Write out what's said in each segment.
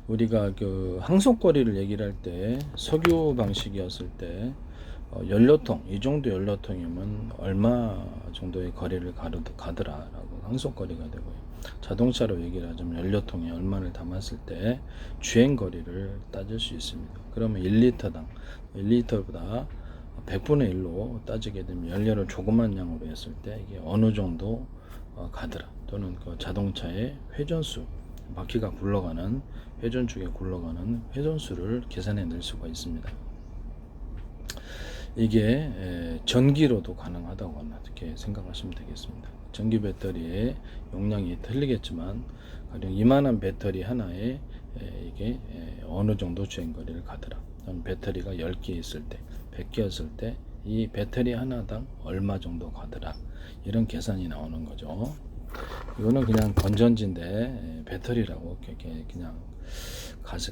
우리가 그 항속거리를 얘기를 할 때 석유 방식이었을 때 연료통 이 정도 연료통이면 얼마 정도의 거리를 가더라라고 항속거리가 되고요. 자동차로 얘기를 하자면 연료통에 얼마를 담았을 때 주행 거리를 따질 수 있습니다. 그러면 1리터당 1리터보다 100분의 1로 따지게 되면 연료를 조그만 양으로 했을 때 이게 어느 정도 가더라, 또는 그 자동차의 회전수, 바퀴가 굴러가는 회전 쪽에 굴러가는 회전수를 계산해 낼 수가 있습니다. 이게 전기로도 가능하다고 이렇게 생각하시면 되겠습니다. 전기 배터리의 용량이 틀리겠지만 가령 이만한 배터리 하나에 이게 어느 정도 주행거리를 가더라, 배터리가 10개 있을 때 100개였을 때 이 배터리 하나당 얼마 정도 가더라, 이런 계산이 나오는 거죠. 이거는 그냥 건전지인데 배터리라고 그냥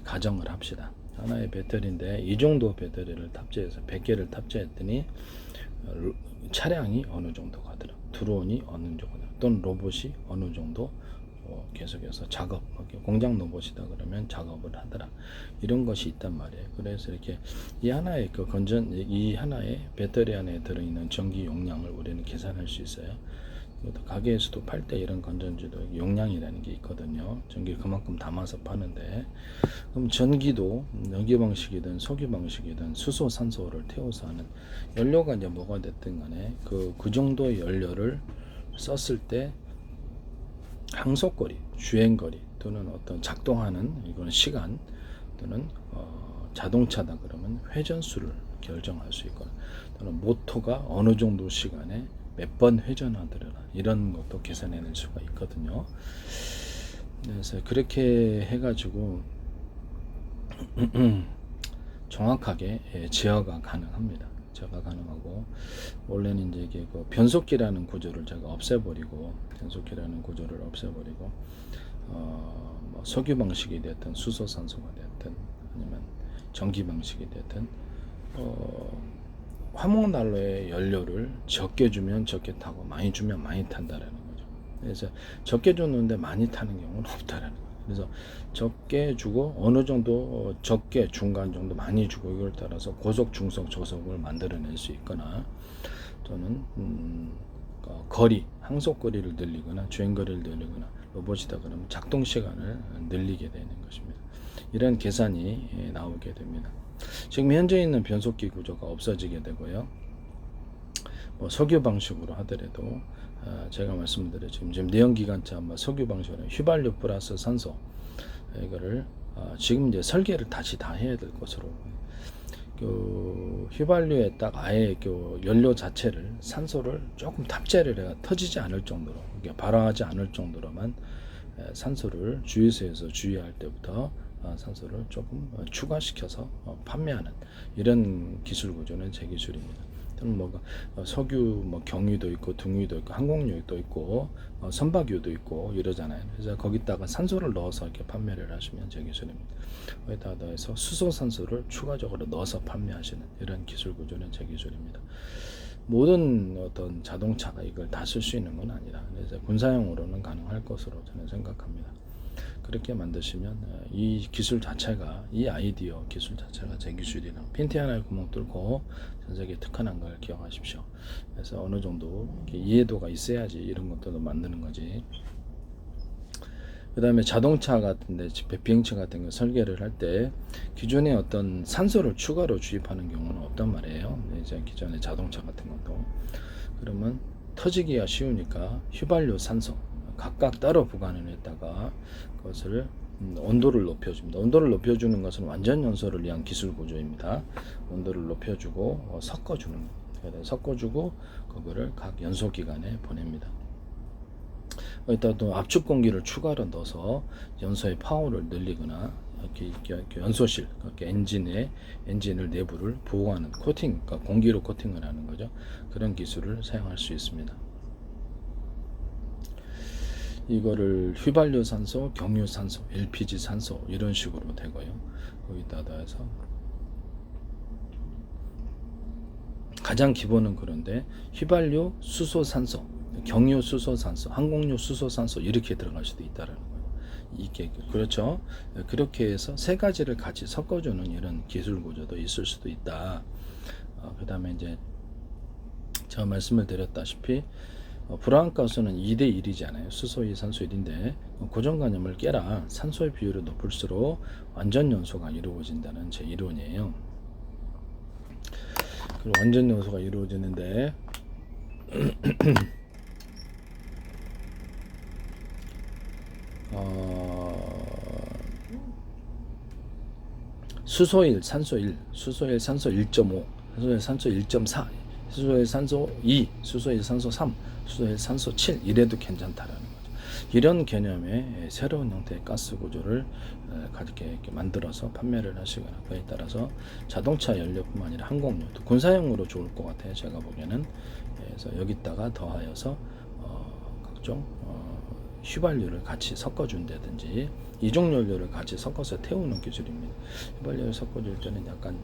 가정을 합시다. 하나의 배터리인데 이 정도 배터리를 탑재해서 100개를 탑재했더니 차량이 어느 정도 가더라, 드론이 어느 정도 가더라, 또는 로봇이 어느 정도 계속해서 작업, 공장 로봇이다 그러면 작업을 하더라, 이런 것이 있단 말이에요. 그래서 이렇게 이 하나의 이 하나의 배터리 안에 들어있는 전기 용량을 우리는 계산할 수 있어요. 가게에서도 팔 때 이런 건전지도 용량이라는 게 있거든요. 전기를 그만큼 담아서 파는데, 그럼 전기도 연기 방식이든 석유 방식이든 수소, 산소를 태워서 하는 연료가 이제 뭐가 됐든 간에 그 정도의 연료를 썼을 때 항속거리, 주행거리 또는 어떤 작동하는 이거는 시간, 또는 자동차다 그러면 회전수를 결정할 수 있거나, 또는 모터가 어느 정도 시간에 몇 번 회전하더라, 이런 것도 계산해낼 수가 있거든요. 그래서 그렇게 해가지고 정확하게 제어가 가능합니다. 제어가 가능하고, 원래는 이제 이게 그 변속기라는 구조를 제가 없애버리고, 뭐 석유 방식이 됐든 수소, 산소가 됐든 아니면 전기 방식이 됐든 화목난로의 연료를 적게 주면 적게 타고 많이 주면 많이 탄다라는 거죠. 그래서 적게 줬는데 많이 타는 경우는 없다라는 거예요. 그래서 적게 주고 어느 정도 적게, 중간 정도, 많이 주고, 이걸 따라서 고속, 중속, 저속을 만들어낼 수 있거나, 또는 거리, 항속거리를 늘리거나 주행거리를 늘리거나, 로봇이다 그러면 작동 시간을 늘리게 되는 것입니다. 이런 계산이 나오게 됩니다. 지금 현재 있는 변속기 구조가 없어지게 되고요. 뭐 석유 방식으로 하더라도 제가 말씀드렸죠. 지금 내연기관차 석유 방식으로 휘발유 플러스 산소, 이거를 지금 이제 설계를 다시 다 해야 될 것으로, 그 휘발유에 딱 아예 그 연료 자체를, 산소를 조금 탑재를 해가 터지지 않을 정도로, 발화하지 않을 정도로만 산소를 주유소에서 주유할 때부터 산소를 조금 추가시켜서 판매하는 이런 기술 구조는 제 기술입니다. 뭐 석유, 뭐 경유도 있고 등유도 있고 항공유도 있고 선박유도 있고 이러잖아요. 그래서 거기다가 산소를 넣어서 이렇게 판매를 하시면 제 기술입니다. 거기다 넣어서 수소, 산소를 추가적으로 넣어서 판매하시는 이런 기술 구조는 제 기술입니다. 모든 어떤 자동차가 이걸 다 쓸 수 있는 건 아니라, 그래서 군사용으로는 가능할 것으로 저는 생각합니다. 그렇게 만드시면 이 기술 자체가, 이 아이디어 기술 자체가 제 기술이라, 핀티 하나에 구멍 뚫고 전 세계에 특화한 걸 기억하십시오. 그래서 어느 정도 이해도가 있어야지 이런 것들도 만드는 거지. 그 다음에 자동차 같은데, 비행체 같은 거 설계를 할 때 기존에 어떤 산소를 추가로 주입하는 경우는 없단 말이에요. 이제 기존의 자동차 같은 것도. 그러면 터지기가 쉬우니까 휘발유, 산소 각각 따로 보관을 했다가 그것을 온도를 높여줍니다. 온도를 높여주는 것은 완전 연소를 위한 기술 구조입니다. 온도를 높여주고 섞어주는 거예요. 섞어주고 그거를 각 연소기관에 보냅니다. 여기다 또 압축 공기를 추가로 넣어서 연소의 파워를 늘리거나, 이렇게 연소실, 이렇게 엔진을 내부를 보호하는 코팅, 그러니까 공기로 코팅을 하는 거죠. 그런 기술을 사용할 수 있습니다. 이거를 휘발유 산소, 경유 산소, LPG 산소 이런 식으로 되고요. 거기다 해서 가장 기본은 그런데 휘발유, 수소, 산소, 경유, 수소, 산소, 항공유, 수소, 산소 이렇게 들어갈 수도 있다라는 거예요. 이게 그렇죠. 그렇게 해서 세 가지를 같이 섞어주는 이런 기술 구조도 있을 수도 있다. 그 다음에 이제 제가 말씀을 드렸다시피 불화학가수는 2대 1이잖아요. 수소 2, 산소 1인데 고정관념을 깨라. 산소의 비율이 높을수록 완전 연소가 이루어진다는 제 이론이에요. 그리고 완전 연소가 이루어지는데 수소 1, 산소 1, 수소 1, 산소 1.5, 수소 1, 산소 1.4, 수소 1, 산소 2, 수소 1, 산소 3, 수소 1, 산소 7 이래도 괜찮다라는 거죠. 이런 개념의 새로운 형태의 가스 구조를 이렇게 만들어서 판매를 하시거나 그에 따라서 자동차 연료뿐만 아니라 항공료도 군사용으로 좋을 것 같아요. 제가 보기에는. 그래서 여기다가 더하여서 각종 휘발유를 같이 섞어준다든지 이종 연료를 같이 섞어서 태우는 기술입니다. 휘발유를 섞어줄 때는 약간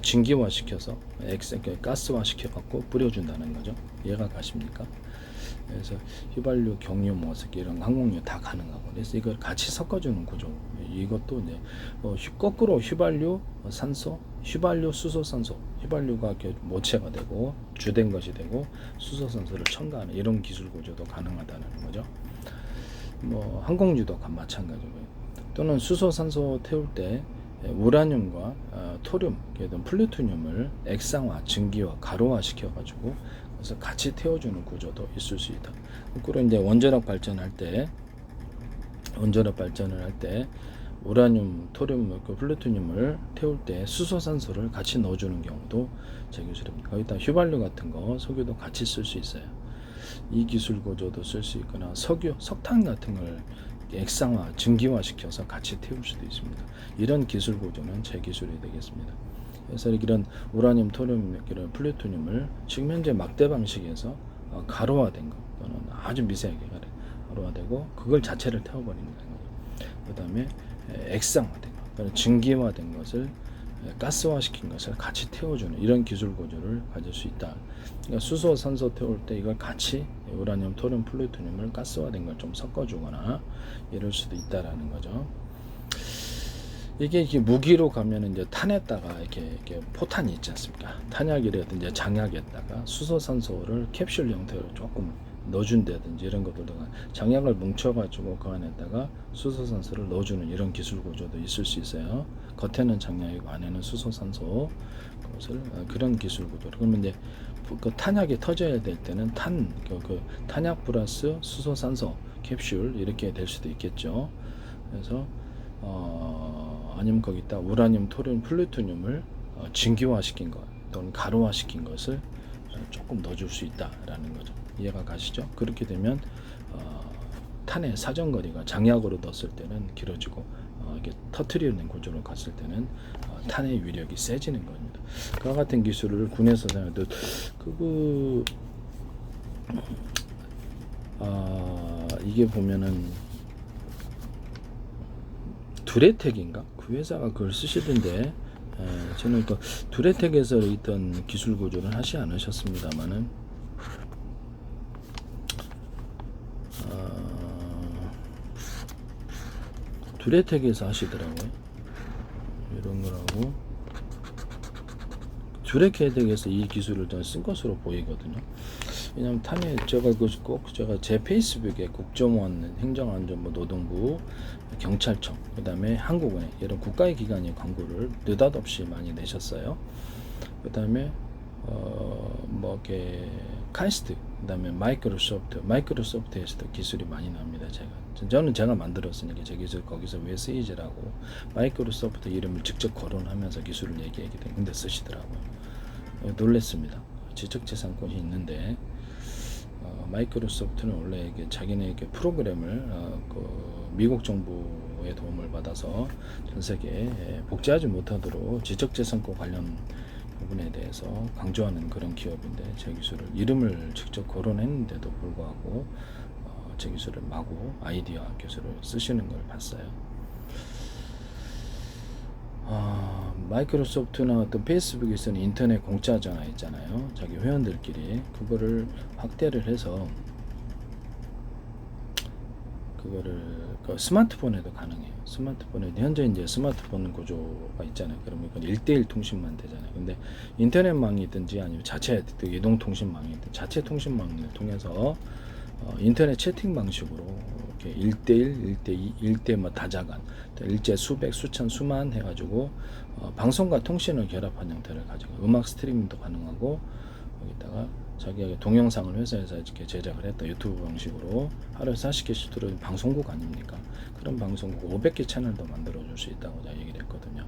증기화 시켜서 가스화 시켜갖고 뿌려준다는 거죠. 이해가 가십니까? 그래서 휘발유, 경유, 모습 이런 항공유 다 가능하고 그래서 이걸 같이 섞어주는 구조. 이것도 이제 거꾸로 휘발유, 산소, 휘발유, 수소, 산소. 휘발유가 이렇게 모체가 되고 주된 것이 되고 수소, 산소를 첨가하는 이런 기술 구조도 가능하다는 거죠. 뭐 항공유도 마찬가지고요. 또는 수소, 산소 태울 때 우라늄과 토륨, 플루토늄을 액상화, 증기화, 가루화 시켜가지고 그래서 같이 태워주는 구조도 있을 수 있다. 거꾸로 이제 원자력 발전을 할 때 우라늄, 토륨, 플루토늄을 태울 때 수소, 산소를 같이 넣어주는 경우도 제 기술입니다. 거기다 휘발유 같은 거, 석유도 같이 쓸 수 있어요. 이 기술 구조도 쓸 수 있거나 석유, 석탄 같은 걸 액상화, 증기화 시켜서 같이 태울 수도 있습니다. 이런 기술 구조는 제 기술이 되겠습니다. 그래서 이런 우라늄, 토륨, 이런 플루토늄을 지금 현재 막대 방식에서 가루화된 거 또는 아주 미세하게 가루화되고 그걸 자체를 태워버리는 거죠. 그 다음에 액상화된 거, 또는 증기화된 것을 가스화시킨 것을 같이 태워주는 이런 기술 구조를 가질 수 있다. 그러니까 수소, 산소 태울 때 이걸 같이 우라늄, 토륨, 플루토늄을 가스화된 걸 좀 섞어주거나 이럴 수도 있다라는 거죠. 이게 무기로 가면 이제 탄에다가 이렇게 포탄이 있지 않습니까? 탄약이라든지 장약에다가 수소, 산소를 캡슐 형태로 조금 넣어준다든지 이런 것들도 장약을 뭉쳐가지고 그 안에다가 수소, 산소를 넣어주는 이런 기술 구조도 있을 수 있어요. 겉에는 장약이고 안에는 수소, 산소 그것을 그런 기술 구조. 그러면 이제 그 탄약이 터져야 될 때는 탄약 플러스 수소, 산소 캡슐 이렇게 될 수도 있겠죠. 그래서 아니면 거기다 우라늄, 토륨, 플루토늄을 증기화시킨 것 또는 가루화시킨 것을 조금 넣어줄 수 있다라는 거죠. 이해가 가시죠? 그렇게 되면 탄의 사정거리가 장약으로 넣었을 때는 길어지고 이게 터트리는 구조로 갔을 때는 탄의 위력이 세지는 겁니다. 그와 같은 기술을 군에서 사용해도 이게 보면은 두레텍인가? 그 회사가 그걸 쓰시던데 저는 그 두레텍에서 있던 기술 구조를 하지 않으셨습니다만은 두레텍에서 하시더라고요. 이런 거라고 두레텍에서 이 기술을 저는 쓴 것으로 보이거든요. 왜냐하면 탄에 제가 제 페이스북에 국정원, 행정안전부, 노동부, 경찰청, 그 다음에 한국은행 이런 국가의 기관이 광고를 느닷없이 많이 내셨어요. 그 다음에 뭐 이렇게 카이스트, 그 다음에 마이크로소프트에서도 기술이 많이 나옵니다. 저는 제가 만들었으니까 제 기술 거기서 왜 쓰이지라고 마이크로소프트 이름을 직접 거론하면서 기술을 얘기하게 되는데 쓰시더라고요. 놀랬습니다. 지적재산권이 있는데 마이크로소프트는 원래 이게 자기네 프로그램을 미국 정부의 도움을 받아서 전 세계에 복제하지 못하도록 지적재산권 관련 부분에 대해서 강조하는 그런 기업인데 제 기술을 이름을 직접 거론했는데도 불구하고 제 기술을 마구 아이디어 기술을 쓰시는 걸 봤어요. 마이크로소프트나 어떤 페이스북에서는 인터넷 공짜 전화 있잖아요. 자기 회원들끼리 그거를 확대를 해서 그거를 그 스마트폰에도 가능해요. 스마트폰에 현재 이제 스마트폰 구조가 있잖아요. 그러면 이건 1대1 통신만 되잖아요. 근데 인터넷망이든지 아니면 자체 이동 통신망이든 자체 통신망을 통해서 인터넷 채팅 방식으로 이렇게 1대1, 1대2, 1대 뭐 다자간, 일제 수백, 수천, 수만 해가지고 방송과 통신을 결합한 형태를 가지고 음악 스트리밍도 가능하고 거기다가 자기가 동영상을 회사에서 이렇게 제작을 했다 유튜브 방식으로 하루에 40개씩 들어오는 방송국 아닙니까? 그런 방송국 500개 채널도 만들어 줄 수 있다고 제가 얘기를 했거든요.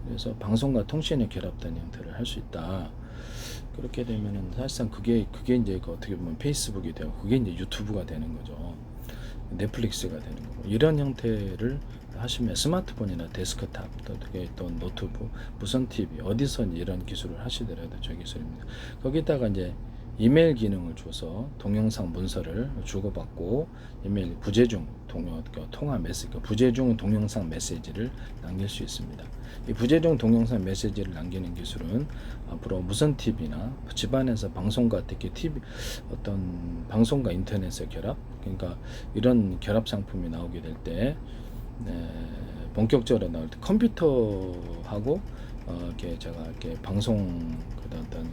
그래서 방송과 통신이 결합된 형태를 할 수 있다. 그렇게 되면은 사실상 그게 이제 어떻게 보면 페이스북이 되고 그게 이제 유튜브가 되는 거죠. 넷플릭스가 되는 거고 이런 형태를 하시면 스마트폰이나 데스크탑 또 노트북, 무선 TV 어디서 이런 기술을 하시더라도 저 기술입니다. 거기다가 이제 이메일 기능을 줘서 동영상 문서를 주고받고 이메일 부재중 통화 메시지 부재중 동영상 메시지를 남길 수 있습니다. 이 부재중 동영상 메시지를 남기는 기술은 앞으로 무선 TV나 집안에서 방송과 특히 TV 어떤 방송과 인터넷의 결합 그러니까 이런 결합 상품이 나오게 될 때 본격적으로 나올 때 컴퓨터하고 이렇게 제가 이렇게 방송 어떤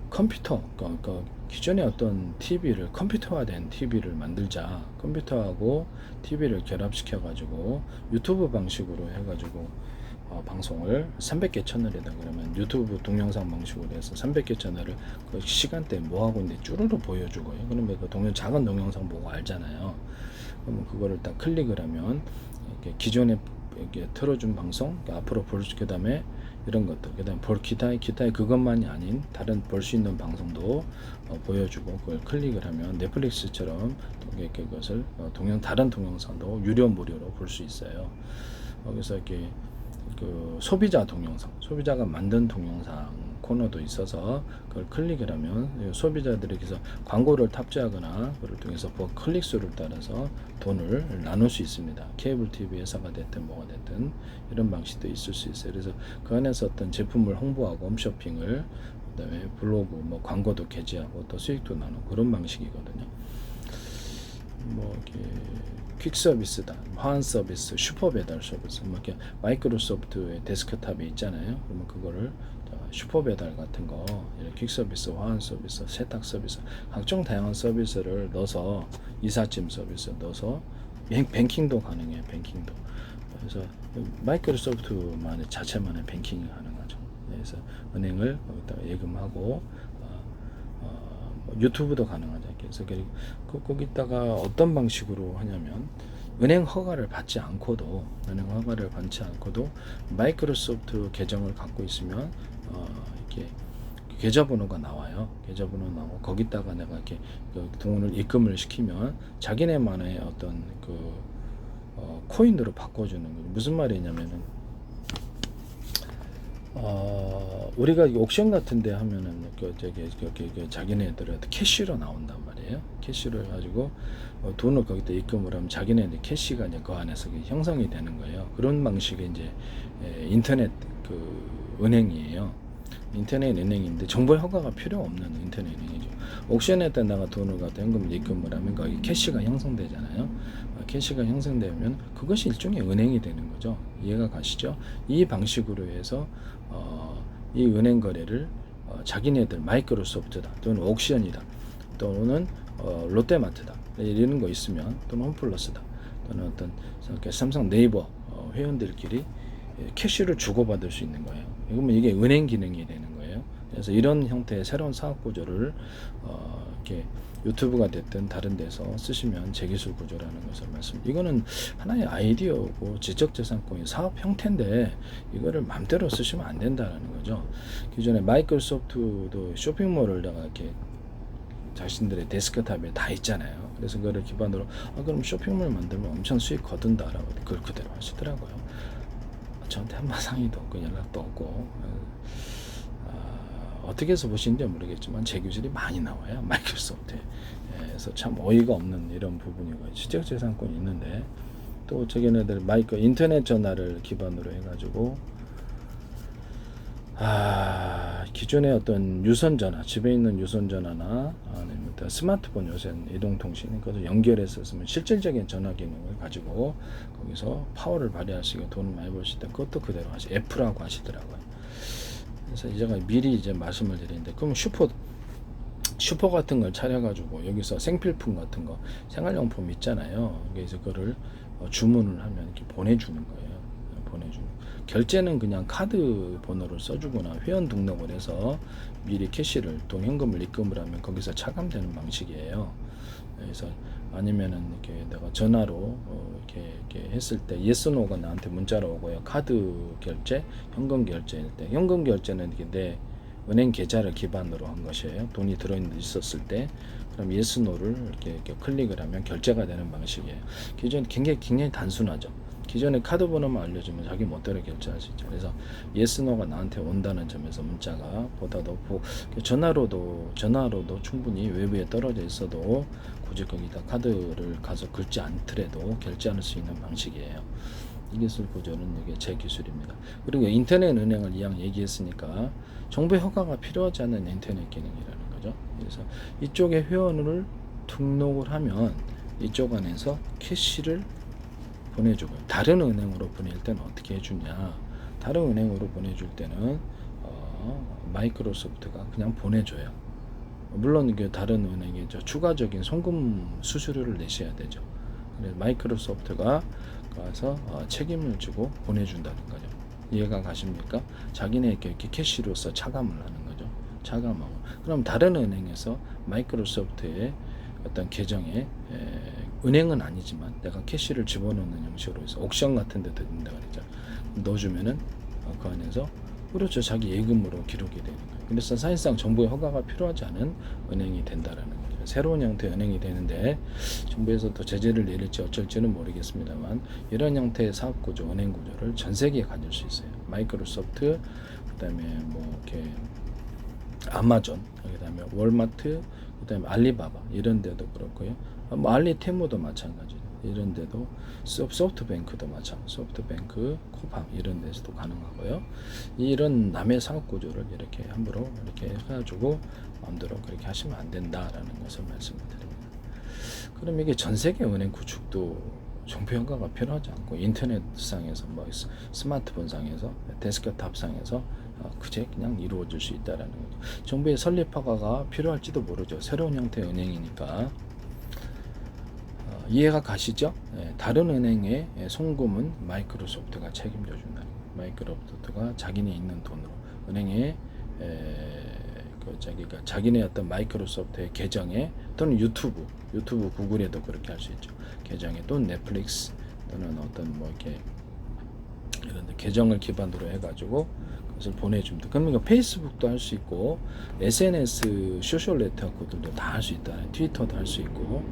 컴퓨터 그러니까 기존의 어떤 TV를 컴퓨터화된 TV를 만들자 컴퓨터하고 TV를 결합시켜 가지고 유튜브 방식으로 해 가지고 방송을 300개 채널에다 그러면 유튜브 동영상 방식으로 해서 300개 채널을 그 시간대에 뭐하고 있는데 쭈루루 보여주고요. 그러면 그 작은 동영상 보고 알잖아요. 그러면 그거를 딱 클릭을 하면 이렇게 기존에 이렇게 틀어준 방송 앞으로 볼 수 그다음에 이런 것들 그다음 기타의 그것만이 아닌 다른 볼 수 있는 방송도 보여주고 그걸 클릭을 하면 넷플릭스처럼 그것을 다른 동영상도 유료 무료로 볼 수 있어요. 그래서 이렇게 그 소비자 동영상 소비자가 만든 동영상 코너도 있어서 그걸 클릭을 하면 소비자들에게서 광고를 탑재하거나 그를 통해서 클릭 수를 따라서 돈을 나눌 수 있습니다. 케이블 TV 회사가 됐든 뭐가 됐든 이런 방식도 있을 수 있어요. 그래서 그 안에서 어떤 제품을 홍보하고 홈쇼핑을 그다음에 블로그 뭐 광고도 게재하고 또 수익도 나누고 그런 방식이거든요. 뭐 이렇게 퀵 서비스다, 화환 서비스, 슈퍼 배달 서비스, 뭐 이렇게 마이크로소프트의 데스크탑에 있잖아요. 그러면 그거를 슈퍼 배달 같은 거, 퀵 서비스, 화환 서비스, 세탁 서비스, 각종 다양한 서비스를 넣어서 이삿짐 서비스 넣어서 뱅킹도 가능해요. 뱅킹도. 그래서 마이크로소프트만의 자체만의 뱅킹이 가능하죠. 그래서 은행을 거기다가 예금하고 유튜브도 가능하죠. 그래서 거기다가 어떤 방식으로 하냐면 은행 허가를 받지 않고도 마이크로소프트 계정을 갖고 있으면 이렇게 계좌번호가 나와요. 계좌번호 나오고 거기다가 내가 이렇게 돈을 입금을 시키면 자기네만의 어떤 코인으로 바꿔주는 거죠. 무슨 말이냐면은 우리가 옥션 같은데 하면은 자기네들한테 캐시로 나온단 말이에요. 캐시를 가지고 돈을 거기다 입금을 하면 자기네들 캐시가 이제 그 안에서 형성이 되는 거예요. 그런 방식의 이제 인터넷 은행이에요. 인터넷 은행인데 정보 허가가 필요 없는 인터넷 은행이죠. 옥션에다 내가 돈을 갖다 현금을 입금을 하면 거기 캐시가 형성되잖아요. 캐시가 형성되면 그것이 일종의 은행이 되는 거죠. 이해가 가시죠? 이 방식으로 해서 이 은행 거래를 자기네들 마이크로소프트다 또는 옥션이다 또는 롯데마트다 이런 거 있으면 또는 홈플러스다 또는 어떤 삼성 네이버 회원들끼리 캐시를 주고받을 수 있는 거예요. 그러면 이게 은행 기능이 되는 거예요. 그래서 이런 형태의 새로운 사업 구조를 이렇게 유튜브가 됐든 다른 데서 쓰시면 제기술 구조라는 것을 이거는 하나의 아이디어고 지적재산권의 사업 형태인데 이거를 맘대로 쓰시면 안 된다는 거죠. 기존에 마이크로소프트도 쇼핑몰을다가 이렇게 자신들의 데스크탑에 다 있잖아요. 그래서 그거를 기반으로 그럼 쇼핑몰 만들면 엄청 수익 거둔다라고 그걸 그대로 하시더라고요. 저한테 한마상의도 없고 연락도 없고 어떻게 해서 보시는지 모르겠지만 제 기술이 많이 나와요. 마이크로소프트에. 그래서 참 어이가 없는 이런 부분이고 지적재산권이 있는데 또 저기네들 인터넷 전화를 기반으로 해가지고 기존의 어떤 유선전화, 집에 있는 유선전화나 아니면 스마트폰 요새 이동통신 그것을 연결해서 쓰면 실질적인 전화 기능을 가지고 거기서 파워를 발휘하시고 돈을 많이 버실 때 그것도 그대로 하시 F라고 하시더라고요. 그래서 제가 미리 이제 말씀을 드리는데 그럼 슈퍼 같은 걸 차려가지고 여기서 생필품 같은 거 생활용품 있잖아요. 그래서 그거를 주문을 하면 이렇게 보내주는 거예요. 보내주는. 결제는 그냥 카드 번호를 써주거나 회원 등록을 해서 미리 캐시를 또 현금을 입금을 하면 거기서 차감되는 방식이에요. 그래서 아니면은 이렇게 내가 전화로 이렇게 했을 때 yes no가 나한테 문자로 오고요. 카드 결제, 현금 결제일 때 현금 결제는 이게 내 은행 계좌를 기반으로 한 것이에요. 돈이 있었을 때 그럼 yes no를 이렇게 클릭을 하면 결제가 되는 방식이에요. 기존 굉장히 단순하죠. 기존에 카드 번호만 알려주면 자기 멋대로 결제할 수 있죠. 그래서 yes no가 나한테 온다는 점에서 문자가 보다 높고 전화로도 충분히 외부에 떨어져 있어도 굳이 거기다 카드를 가서 긁지 않더라도 결제할 수 있는 방식이에요. 이 기술 구조는 이게 제 기술입니다. 그리고 인터넷 은행을 이왕 얘기했으니까 정부 허가가 필요하지 않는 인터넷 기능이라는 거죠. 그래서 이쪽에 회원을 등록을 하면 이쪽 안에서 캐시를 보내주고요. 다른 은행으로 보낼 때는 어떻게 해주냐? 다른 은행으로 보내줄 때는 마이크로소프트가 그냥 보내줘요. 물론 이게 다른 은행에 추가적인 송금 수수료를 내셔야 되죠. 그래서 마이크로소프트가 가서 책임을 지고 보내준다는 거죠. 이해가 가십니까? 자기네 이렇게 캐시로서 차감을 하는 거죠. 차감하고. 그럼 다른 은행에서 마이크로소프트의 어떤 계정에 은행은 아니지만 내가 캐시를 집어넣는 형식으로 해서 옥션 같은 데 된다 그랬죠. 넣어주면은 그 안에서 그렇죠. 자기 예금으로 기록이 되는 거예요. 그래서 사실상 정부의 허가가 필요하지 않은 은행이 된다라는 거죠. 새로운 형태의 은행이 되는데 정부에서 또 제재를 내릴지 어쩔지는 모르겠습니다만 이런 형태의 사업 구조, 은행 구조를 전 세계에 가질 수 있어요. 마이크로소프트, 그다음에 뭐 이렇게 아마존, 그다음에 월마트, 그다음에 알리바바 이런 데도 그렇고요. 뭐 알리테무도 마찬가지. 이런 데도 소프트뱅크도 마찬가지. 소프트뱅크, 코팜 이런 데서도 가능하고요. 이런 남의 사업 구조를 이렇게 함부로 이렇게 해가지고 마음대로 그렇게 하시면 안 된다라는 것을 말씀을 드립니다. 그럼 이게 전 세계 은행 구축도 정부 허가가 필요하지 않고 인터넷상에서 뭐 스마트폰상에서 데스크탑상에서 그제 그냥 이루어질 수 있다라는 거죠. 정부의 설립 허가가 필요할지도 모르죠. 새로운 형태의 은행이니까. 이해가 가시죠? 다른 은행의 송금은 마이크로소프트가 책임져 준다. 마이크로소프트가 자기네 있는 돈으로 은행에 자기네 어떤 마이크로소프트의 계정에 또는 유튜브 구글에도 그렇게 할 수 있죠. 계정에 또는 넷플릭스 또는 어떤 뭐 이렇게 이런 계정을 기반으로 해가지고 그것을 보내줍니다. 그러니까 페이스북도 할 수 있고 SNS 소셜 네트워크들도 다 할 수 있다. 트위터도 할 수 있고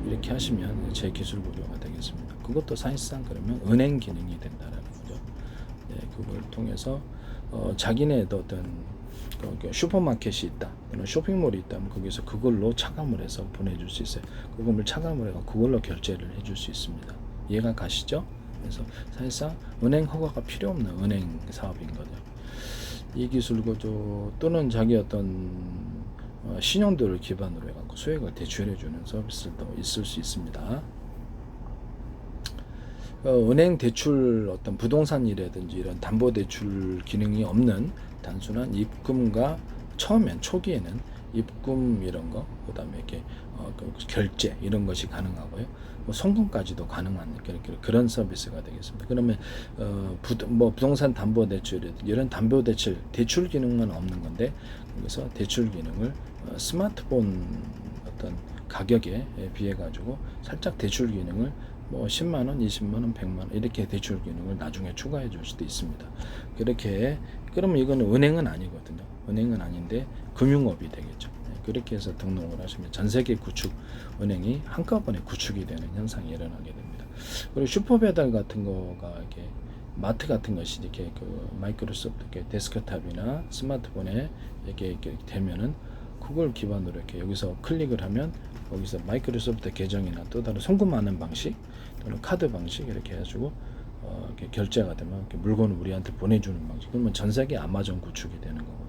이렇게 하시면 제 기술 구조가 되겠습니다. 그것도 사실상 그러면 은행 기능이 된다라는 거죠. 네, 그걸 통해서 자기네도 어떤 슈퍼마켓이 있다, 쇼핑몰이 있다면 거기서 그걸로 차감을 해서 보내줄 수 있어요. 그걸 차감을 해서 그걸로 결제를 해줄 수 있습니다. 이해가 가시죠? 그래서 사실상 은행 허가가 필요 없는 은행 사업인 거죠. 이 기술 구조 또는 자기 어떤 신용도를 기반으로 해갖고 수익을 대출해주는 서비스도 있을 수 있습니다. 은행 대출 어떤 부동산이라든지 이런 담보대출 기능이 없는 단순한 입금과 처음엔 초기에는 입금 이런 거, 그다음에 이렇게 결제 이런 것이 가능하고요. 뭐 송금까지도 가능한 그런 서비스가 되겠습니다. 그러면 부동산 담보대출 이런 담보대출 대출 기능은 없는 건데 그래서 대출 기능을 스마트폰 어떤 가격에 비해 가지고 살짝 대출 기능을 뭐 10만 원, 20만 원, 100만 원 이렇게 대출 기능을 나중에 추가해 줄 수도 있습니다. 그렇게 그러면 이거는 은행은 아니거든요. 은행은 아닌데 금융업이 되겠죠. 그렇게 해서 등록을 하시면 전 세계 구축 은행이 한꺼번에 구축이 되는 현상이 일어나게 됩니다. 그리고 슈퍼배달 같은 거가 이렇게 마트 같은 것이 이렇게 마이크로소프트 데스크탑이나 스마트폰에 이렇게 되면은 그걸 기반으로 이렇게 여기서 클릭을 하면 거기서 마이크로소프트 계정이나 또 다른 송금하는 방식 또는 카드 방식 이렇게 해가지고 이렇게 결제가 되면 이렇게 물건을 우리한테 보내주는 방식. 그러면 전 세계 아마존 구축이 되는 거거든요.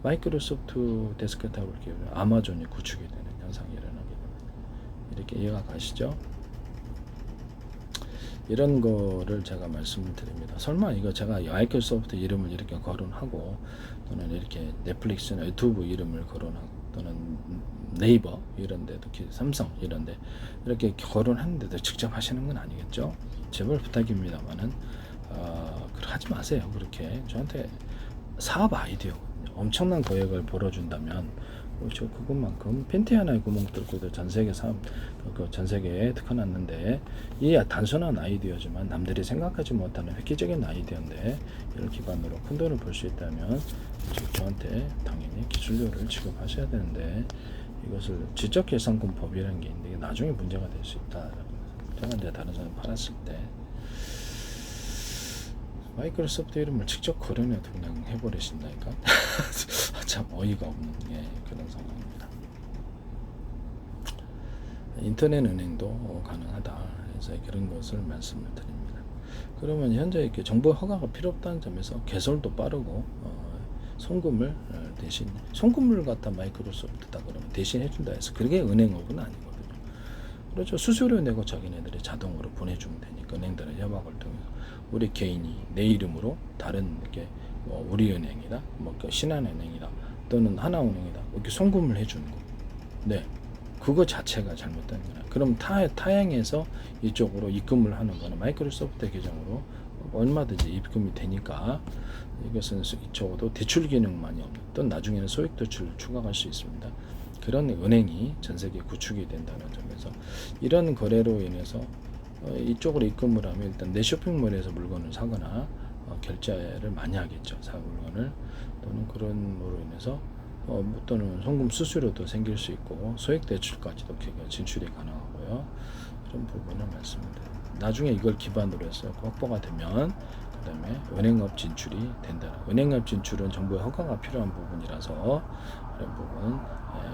마이크로소프트 데스크탑을 기울여 아마존이 구축이 되는 현상이 일어나게 됩니다. 이렇게 이해가 가시죠? 이런 거를 제가 말씀을 드립니다. 설마 이거 제가 마이크로소프트 이름을 이렇게 거론하고 또는 이렇게 넷플릭스나 유튜브 이름을 거론하고 또는 네이버 이런 데도 삼성 이런 데 이렇게 거론하는데도 직접 하시는 건 아니겠죠? 제발 부탁입니다만은 하지 마세요. 그렇게 저한테 사업 아이디어 엄청난 거액을 벌어준다면 그렇죠. 그것만큼 팬티 하나에 구멍 뚫고도 전세계 전세계에 특허났는데 이 단순한 아이디어지만 남들이 생각하지 못하는 획기적인 아이디어인데 이를 기반으로 큰 돈을 벌 수 있다면 저한테 당연히 기술료를 지급하셔야 되는데 이것을 지적계산권법이라는 게 있는데 나중에 문제가 될 수 있다. 제가 이제 다른 사람 팔았을 때 마이크로소프트 이름을 직접 거론해도 그냥 해버리신다니까. 참 어이가 없는 그런 상황입니다. 인터넷 은행도 가능하다. 그래서 그런 것을 말씀을 드립니다. 그러면 현재 이렇게 정보 허가가 필요 없다는 점에서 개설도 빠르고 송금을 대신 송금을 갖다 마이크로소프트다 그러면 대신 해준다 해서 그게 은행업은 아니거든요. 그렇죠. 수수료 내고 자기네들이 자동으로 보내주면 되니까 은행들은 협약을 통해서 우리 개인이 내 이름으로 다른 이렇게 우리은행이다, 신한은행이다, 또는 하나은행이다 이렇게 송금을 해주는 거. 네, 그거 자체가 잘못된 거라. 그럼 타행해서 이쪽으로 입금을 하는 거는 마이크로소프트 계정으로 얼마든지 입금이 되니까 이것은 적어도 대출 기능만이 없는 또 나중에는 소액 대출을 추가할 수 있습니다. 그런 은행이 전 세계에 구축이 된다는 점에서 이런 거래로 인해서 이쪽으로 입금을 하면 일단 내 쇼핑몰에서 물건을 사거나 결제를 많이 하겠죠. 물건을 또는 그런 거로 인해서 또는 송금 수수료도 생길 수 있고 소액 대출까지도 진출이 가능하고요. 그런 부분을 말씀드립니다. 나중에 이걸 기반으로 해서 확보가 되면 그 다음에 은행업 진출이 된다. 은행업 진출은 정부의 허가가 필요한 부분이라서 그런 부분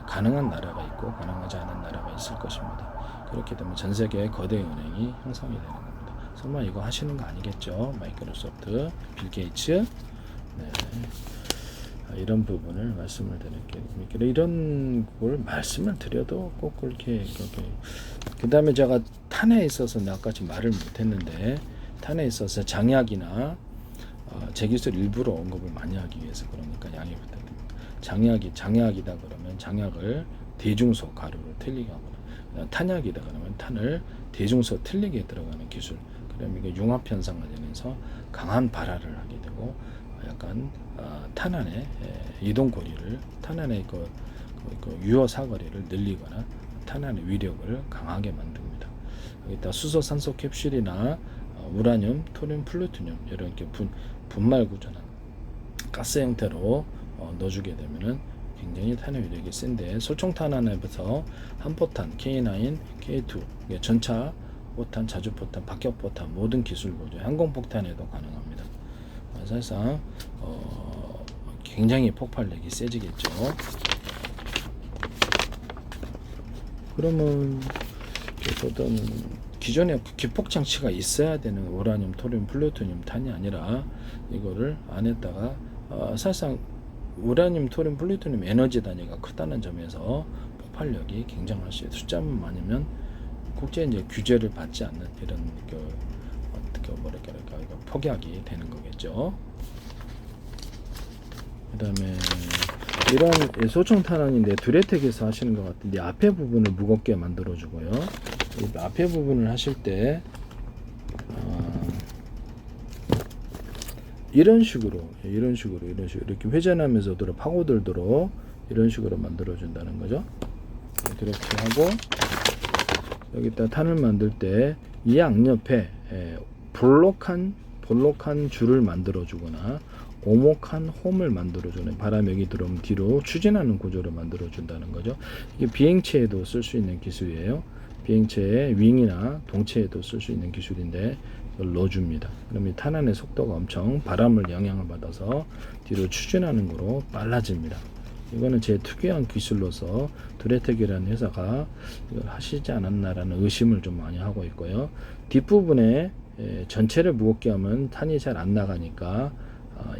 가능한 나라가 있고 가능하지 않은 나라가 있을 것입니다. 그렇게 되면 전 세계의 거대 은행이 형성이 되는 겁니다. 설마 이거 하시는 거 아니겠죠? 마이크로소프트, 빌 게이츠. 네. 이런 부분을 말씀을 드릴게요. 이런 걸 말씀을 드려도 꼭 그렇게 그 다음에 제가 탄에 있어서 아까 지금 말을 못했는데 탄에 있어서 장약이나 제 기술 일부러 언급을 많이 하기 위해서 그러니까 양해 부탁드립니다. 장약이다 그러면 장약을 대중소 가루로 틀리게 하거나 탄약이다 그러면 탄을 대중소 틀리게 들어가는 기술. 그럼 이게 융합 현상을 내면서 강한 발화를 하게 되고 약간 탄 안에 이동 거리를 탄 안에 그 유효 사거리를 늘리거나 탄 안의 위력을 강하게 만듭니다. 여기다 수소 산소 캡슐이나 우라늄, 토륨, 플루토늄 이런 게 분말 구조나 가스 형태로 넣어주게 되면은 굉장히 탄의 위력이 센데 소총탄 안에부터 한포탄, K9, K2 전차 포탄, 자주포탄, 박격포탄 모든 기술 구조 항공폭탄에도 가능합니다. 사실상 굉장히 폭발력이 세지겠죠. 그러면 어떤 기존에 기폭장치가 있어야 되는 우라늄, 토륨, 플루토늄 탄이 아니라 이거를 안에다가 사실상 우라늄, 토륨, 플루토늄 에너지 단위가 크다는 점에서 폭발력이 굉장할 수 있어요. 숫자만 많으면 국제 이제 규제를 받지 않는 이런 폭약이 되는 거겠죠. 그다음에 이런 소총탄환인데 두레텍에서 하시는 것 같은데 앞에 부분을 무겁게 만들어 주고요. 이 앞에 부분을 하실 때 이런 식으로 이렇게 회전하면서도 파고들도록 이런 식으로 만들어 준다는 거죠. 그렇게 하고 여기다 탄을 만들 때 이 양옆에 볼록한 줄을 만들어 주거나 오목한 홈을 만들어 주는 바람 여기 들어오면 뒤로 추진하는 구조를 만들어 준다는 거죠. 이게 비행체에도 쓸 수 있는 기술이에요. 비행체의 윙이나 동체에도 쓸 수 있는 기술인데 이걸 넣어줍니다. 그럼 이 탄환의 속도가 엄청 바람을 영향을 받아서 뒤로 추진하는 거로 빨라집니다. 이거는 제 특유한 기술로서 두레텍이라는 회사가 이걸 하시지 않았나라는 의심을 좀 많이 하고 있고요. 뒷부분에 전체를 무겁게 하면 탄이 잘 안 나가니까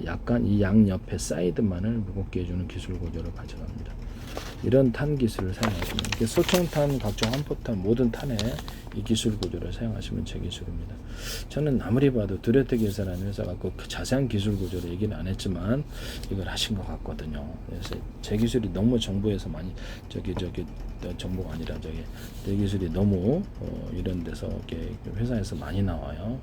약간 이 양 옆에 사이드만을 무겁게 해주는 기술 구조를 가져갑니다. 이런 탄 기술을 사용하시면, 이렇게 소총탄, 각종 함포탄, 모든 탄에 이 기술 구조를 사용하시면 제 기술입니다. 저는 아무리 봐도 듀레텍 회사라는 회사가 그 자세한 기술 구조를 얘기는 안 했지만 이걸 하신 것 같거든요. 그래서 제 기술이 너무 정부에서 많이 정부가 아니라 내 기술이 너무 이런 데서 이렇게 회사에서 많이 나와요.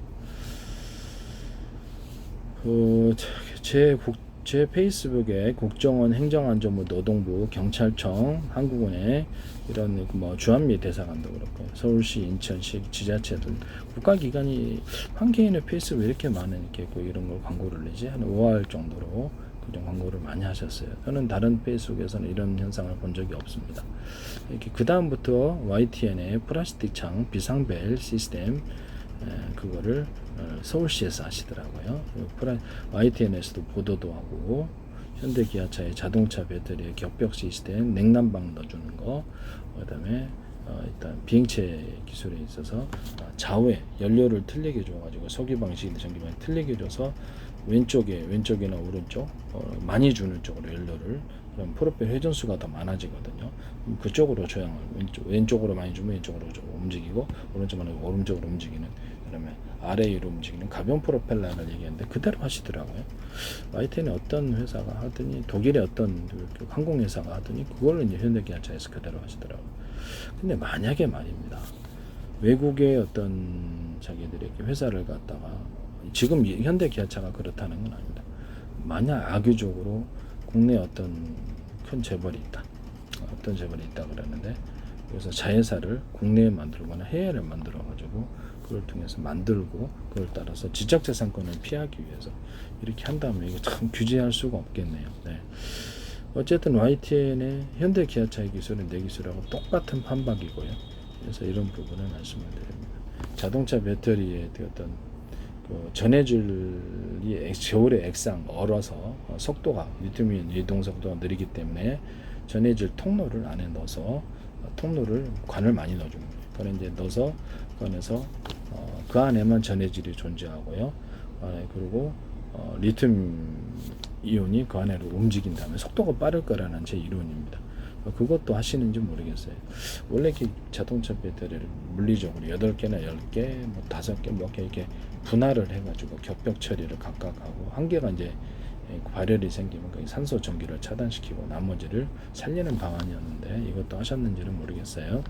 제 페이스북에 국정원, 행정안전부, 노동부, 경찰청, 한국은행 이런 주한미 대사관도 그렇고 서울시, 인천시, 지자체들 국가기관이 한 개인의 페이스북에 이렇게 많은 이렇게 이런 걸 광고를 내지 한 5할 정도로 그런 광고를 많이 하셨어요. 저는 다른 페이스북에서는 이런 현상을 본 적이 없습니다. 이렇게 그 다음부터 YTN의 플라스틱 창 비상벨 시스템 그거를 서울시에서 하시더라고요. YTN에서도 보도도 하고, 현대기아차의 자동차 배터리에 격벽 시스템, 냉난방 넣어주는 거, 그다음에 일단 비행체 기술에 있어서 좌우에 연료를 틀리게 줘가지고 석유 방식이나 전기 방식 틀리게 줘서 왼쪽이나 오른쪽 많이 주는 쪽으로 연료를, 그럼 프로펠 회전수가 더 많아지거든요. 그쪽으로 조향을 왼쪽으로 많이 주면 왼쪽으로 움직이고 오른쪽으로 움직이는, 그러면 아래 위로 움직이는 가변 프로펠러를 얘기하는데 그대로 하시더라고요. YTN의 어떤 회사가 하더니, 독일의 어떤 항공회사가 하더니 그걸 이제 현대기아차에서 그대로 하시더라고요. 근데 만약에 말입니다, 외국의 어떤 자기들의 회사를 갖다가, 지금 현대기아차가 그렇다는 건 아닙니다. 만약 악유적으로 국내 어떤 큰 재벌이 있다, 그러는데, 그래서 자회사를 국내에 만들거나 해외를 만들어 가지고 그걸 통해서 만들고, 그걸 따라서 지적재산권을 피하기 위해서 이렇게 한다면 이게 참 규제할 수가 없겠네요. 네. 어쨌든 YTN의 현대기아차의 기술은 내 기술하고 똑같은 판박이고요. 그래서 이런 부분을 말씀을 드립니다. 자동차 배터리의 어떤 전해질이 겨울에 액상 얼어서 속도가, 리튬이온 이동 속도가 느리기 때문에 전해질 통로를 안에 넣어서 통로를 관을 많이 넣어줍니다. 그걸 이제 넣어서 꺼내서 그 안에만 전해질이 존재하고요. 그리고 리튬 이온이 그 안으로 움직인다면 속도가 빠를 거라는 제 이론입니다. 그것도 하시는지 모르겠어요. 원래 이렇게 자동차 배터리를 물리적으로 8개나 10개, 5개, 몇 개 이렇게 분할을 해가지고 격벽 처리를 각각 하고, 한 개가 이제 발열이 생기면 산소 전기를 차단시키고 나머지를 살리는 방안이었는데, 이것도 하셨는지는 모르겠어요.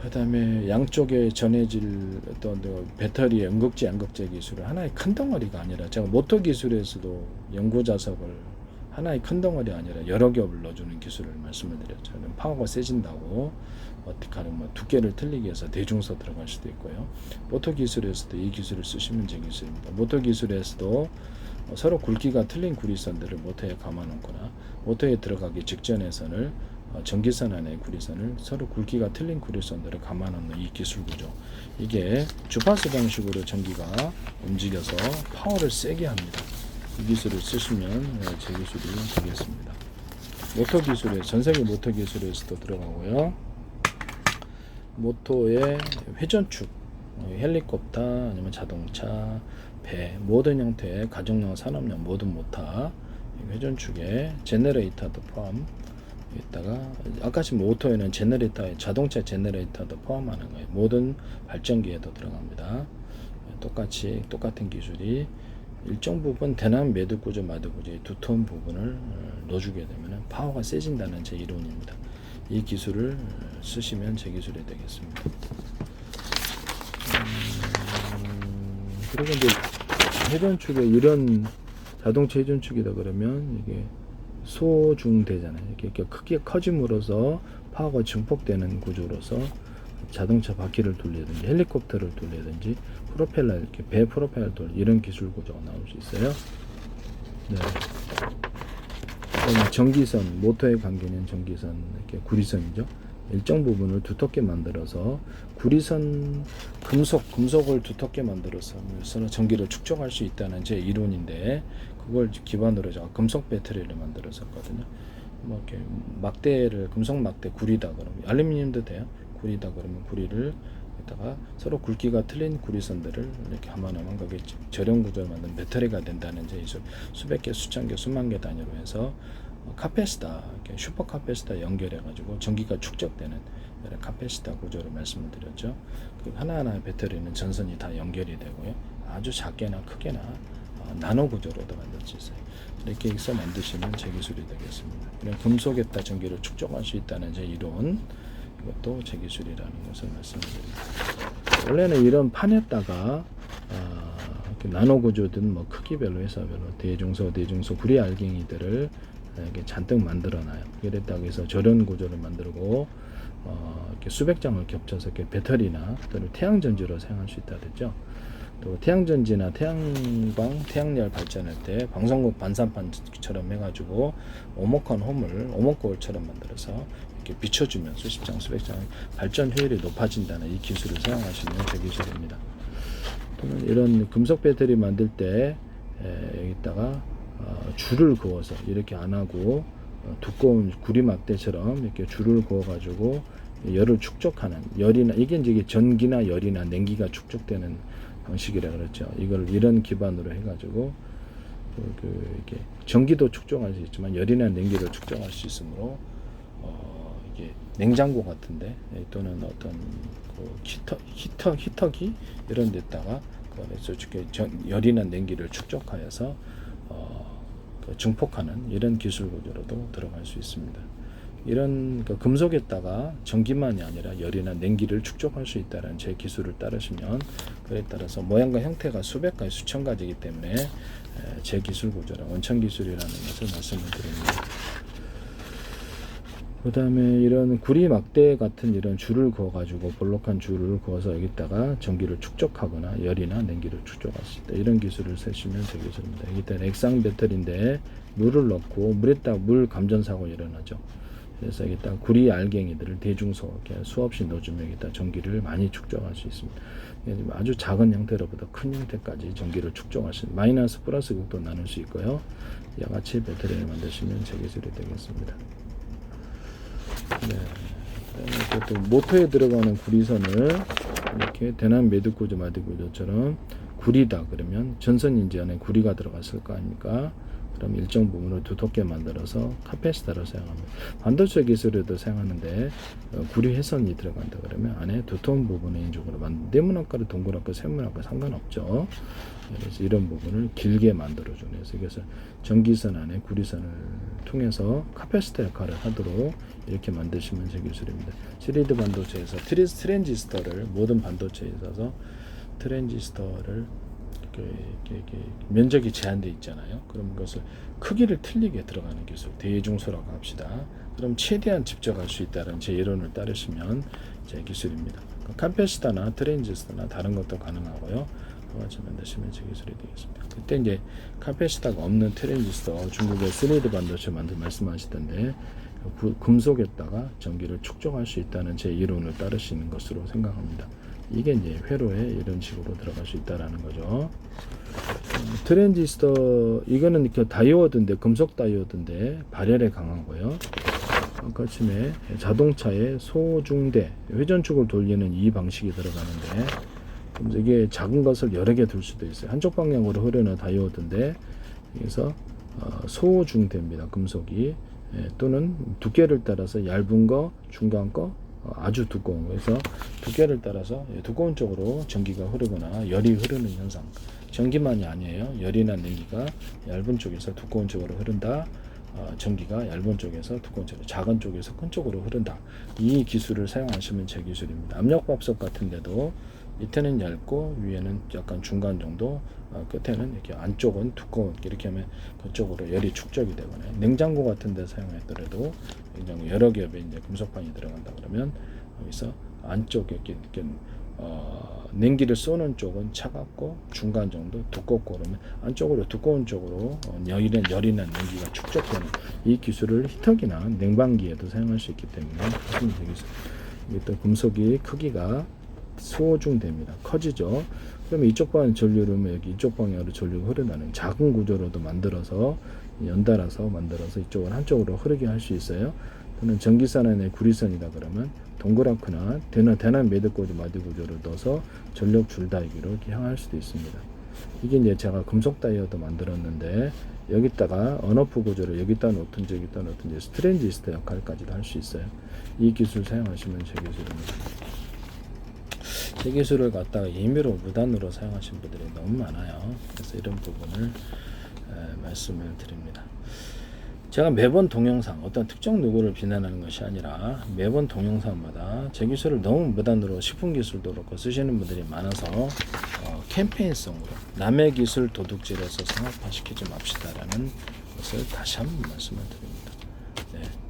그 다음에 양쪽에 전해질 어떤 배터리의 음극재, 양극재 기술을 하나의 큰 덩어리가 아니라, 제가 모터 기술에서도 연구 자석을 하나의 큰 덩어리 아니라 여러 겹을 넣어주는 기술을 말씀을 드렸죠. 파워가 세진다고 어떻게 하면 두께를 틀리게 해서 대중서 들어갈 수도 있고요. 모터 기술에서도 이 기술을 쓰시면 제 기술입니다. 모터 기술에서도 서로 굵기가 틀린 구리선들을 모터에 감아놓거나, 모터에 들어가기 직전에선을 전기선 안에 구리선을 서로 굵기가 틀린 구리선들을 감아놓는 이 기술 구조, 이게 주파수 방식으로 전기가 움직여서 파워를 세게 합니다. 이 기술을 쓰시면 제 기술이 되겠습니다. 모터 기술에, 전세계 모터 기술에서도 들어가고요. 모터의 회전축, 헬리콥터 아니면 자동차, 배, 모든 형태의 가정용, 산업용 모든 모터 회전축에 제너레이터도 포함 있다가, 아까 지금 모터에는 제너레이터에 자동차 제너레이터도 포함하는 거예요. 모든 발전기에도 들어갑니다. 똑같은 기술이 일정 부분 대남 매듭 구조, 마듭 구조의 두터운 부분을 넣어주게 되면 파워가 세진다는 제 이론입니다. 이 기술을 쓰시면 제 기술이 되겠습니다. 그리고 이제 회전축에, 이런 자동차 회전축이다 그러면 이게 소중대잖아요. 이렇게 크게 커짐으로써 파워가 증폭되는 구조로서 자동차 바퀴를 돌리든지 헬리콥터를 돌리든지 프로펠러, 이렇게 배 프로펠러 돌, 이런 기술 구조가 나올 수 있어요. 네. 전기선, 모터에 관계는 전기선, 이렇게 구리선이죠. 일정 부분을 두텁게 만들어서 구리선, 금속을 두텁게 만들어서 전기를 축적할 수 있다는 제 이론인데, 그걸 기반으로 제가 금속 배터리를 만들었었거든요. 이렇게 막대를, 금속 막대 구리다 그러면, 알루미늄도 돼요. 구리다 그러면 구리를 이따가 서로 굵기가 틀린 구리선들을 이렇게 하나하나 거기 절연 구조를 만든 배터리가 된다는 이제 수백 개, 수천 개, 수만 개 단위로 해서 카패시터, 슈퍼 카패시터 연결해 가지고 전기가 축적되는 이런 카패시터 구조를 말씀을 드렸죠. 그 하나하나의 배터리는 전선이 다 연결이 되고요. 아주 작게나 크게나 나노 구조로도 만들 수 있어요. 이렇게 해서 만드시면 제 기술이 되겠습니다. 그냥 금속에다 전기를 축적할 수 있다는 제 이론, 이것도 제 기술이라는 것을 말씀드립니다. 원래는 이런 판에다가 나노 구조든 뭐 크기별로 회사별로 대중소 구리 알갱이들을 이렇게 잔뜩 만들어놔요. 그랬다고 해서 절연 구조를 만들고 이렇게 수백 장을 겹쳐서 이렇게 배터리나 또는 태양 전지로 사용할 수 있다 그랬죠. 또 태양전지나 태양광, 태양열 발전할 때 방송국 반사판처럼 해가지고 오목한 홈을 오목거울처럼 만들어서 이렇게 비춰주면 수십 장, 수백 장 발전 효율이 높아진다는 이 기술을 사용하시는 제 기술입니다. 또는 이런 금속 배터리 만들 때 여기다가 줄을 그어서 이렇게 안 하고 두꺼운 구리막대처럼 이렇게 줄을 그어가지고 열을 축적하는 열이나 이게 이제 전기나 열이나 냉기가 축적되는 방식이라 그랬죠. 이걸 이런 기반으로 해가지고 이렇게 전기도 축적할 수 있지만 열이나 냉기를 축적할 수 있으므로 이게 냉장고 같은데 또는 어떤 히터기 이런 데다가 그래서 열이나 냉기를 축적하여서 증폭하는 이런 기술 구조로도 들어갈 수 있습니다. 이런 금속에다가 전기만이 아니라 열이나 냉기를 축적할 수 있다는 제 기술을 따르시면 그에 따라서 모양과 형태가 수백 가지 수천 가지이기 때문에 제 기술 구조라 원천 기술이라는 것을 말씀을 드립니다. 그 다음에 이런 구리 막대 같은 이런 줄을 그어 가지고 볼록한 줄을 그어서 여기다가 전기를 축적하거나 열이나 냉기를 축적할 수 있다. 이런 기술을 쓰시면 제 기술입니다. 일단 액상 배터리인데 물을 넣고 물에다가 물 감전사고 일어나죠. 그래서 여기다 구리 알갱이들을 대중소 이렇게 수없이 넣어주면 여기다 전기를 많이 축적할 수 있습니다. 아주 작은 형태로부터 큰 형태까지 전기를 축적할 수 있습니다. 마이너스 플러스 극도 나눌 수 있고요. 양아치 배터리를 만드시면 제 기술이 되겠습니다. 네. 또 모터에 들어가는 구리선을 이렇게 대남 매듭 구조 마듭 구조처럼 구리다 그러면 전선인지 안에 구리가 들어갔을 거 아닙니까? 그럼 일정 부분을 두텁게 만들어서 카패시터로 사용합니다. 반도체 기술에도 사용하는데 구리 회선이 들어간다 그러면 안에 두터운 부분을 인쪽으로 네모난가루, 동그랗고 세모난가루 상관없죠. 그래서 이런 부분을 길게 만들어주는 그래서 전기선 안에 구리선을 통해서 카패시터 역할을 하도록 이렇게 만드시면 제 기술입니다. 3D 반도체에서 트랜지스터를 모든 반도체에 있어서 트랜지스터를 이렇게 면적이 제한되어 있잖아요. 그럼 그것을 크기를 틀리게 들어가는 기술 대중소라고 합시다. 그럼 최대한 집적할 수 있다는 제 이론을 따르시면 제 기술입니다. 카패시터나 트랜지스터나 다른 것도 가능하고요. 그것을 만드시면 제 기술이 되겠습니다. 그때 이제 카패시터가 없는 트랜지스터 중국의 3D 반도체 말씀하시던데 금속에다가 전기를 축적할 수 있다는 제 이론을 따르시는 것으로 생각합니다. 이게 이제 회로에 이런 식으로 들어갈 수 있다라는 거죠. 트랜지스터 이거는 이렇게 다이오드인데 금속 다이오드인데 발열에 강하고요. 아까쯤에 자동차의 소중대 회전축을 돌리는 이 방식이 들어가는데 이게 작은 것을 여러 개 둘 수도 있어요. 한쪽 방향으로 흐르는 다이오드인데 그래서 소중대입니다. 금속이 또는 두께를 따라서 얇은 거, 중간 거 아주 두꺼운 거에서 두께를 따라서 두꺼운 쪽으로 전기가 흐르거나 열이 흐르는 현상 전기만이 아니에요. 열이나 냉기가 얇은 쪽에서 두꺼운 쪽으로 흐른다. 전기가 얇은 쪽에서 두꺼운 쪽으로 작은 쪽에서 큰 쪽으로 흐른다. 이 기술을 사용하시면 제 기술입니다. 압력밥솥 같은 데도 밑에는 얇고 위에는 약간 중간 정도 끝에는 이렇게 안쪽은 두꺼운 이렇게 하면 그쪽으로 열이 축적이 되거나 냉장고 같은 데 사용했더라도 냉장고 여러 겹의 이제 금속판이 들어간다 그러면 여기서 안쪽에 이렇게 냉기를 쏘는 쪽은 차갑고 중간 정도 두껍고 그러면 안쪽으로 두꺼운 쪽으로 열이나 냉기가 축적되는 이 기술을 히터기나 냉방기에도 사용할 수 있기 때문에 또 금속이 크기가 소중됩니다. 커지죠. 그러면 이쪽 방향 전류를 여기 이쪽 방향으로 전류가 흐르는 작은 구조로도 만들어서 연달아서 만들어서 이쪽을 한쪽으로 흐르게 할 수 있어요. 또는 전기선안에 구리선이다 그러면 동그랗거나 대난 매듭꽂이 마디 구조를 넣어서 전력 줄다이기로 이렇게 향할 수도 있습니다. 이게 이제 제가 금속 다이어도 만들었는데 여기다가 언어프 구조를 여기다 놓든지 여기다 놓든지 스트레인지스트 역할까지도 할 수 있어요. 이 기술 사용하시면 제 기술입니다. 제 기술을 갖다가 임의로 무단으로 사용하신 분들이 너무 많아요. 그래서 이런 부분을 말씀을 드립니다. 제가 매번 동영상 어떤 특정 누구를 비난하는 것이 아니라 매번 동영상마다 제 기술을 너무 무단으로 식품 기술도 그렇고 쓰시는 분들이 많아서 캠페인성으로 남의 기술 도둑질해서 상업화시키지 맙시다라는 것을 다시 한번 말씀을 드립니다. 네.